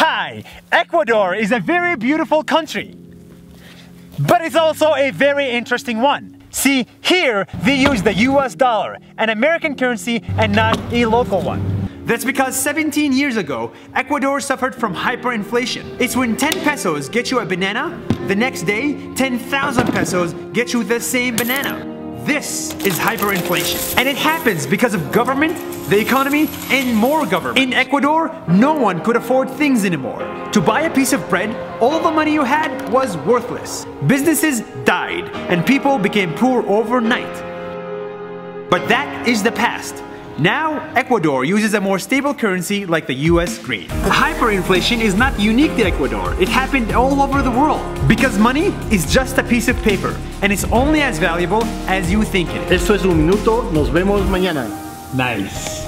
Hi! Ecuador is a very beautiful country, but it's also a very interesting one. See, here they use the US dollar, an American currency and not a local one. That's because 17 years ago, Ecuador suffered from hyperinflation. It's when 10 pesos get you a banana, the next day 10,000 pesos get you the same banana. This is hyperinflation. And it happens because of government, the economy, and more government. In Ecuador, no one could afford things anymore. To buy a piece of bread, all the money you had was worthless. Businesses died, and people became poor overnight. But that is the past. Now, Ecuador uses a more stable currency like the US grain. Hyperinflation is not unique to Ecuador. It happened all over the world. Because money is just a piece of paper, and it's only as valuable as you think it is. Esto es Un Minuto, nos vemos mañana. Nice.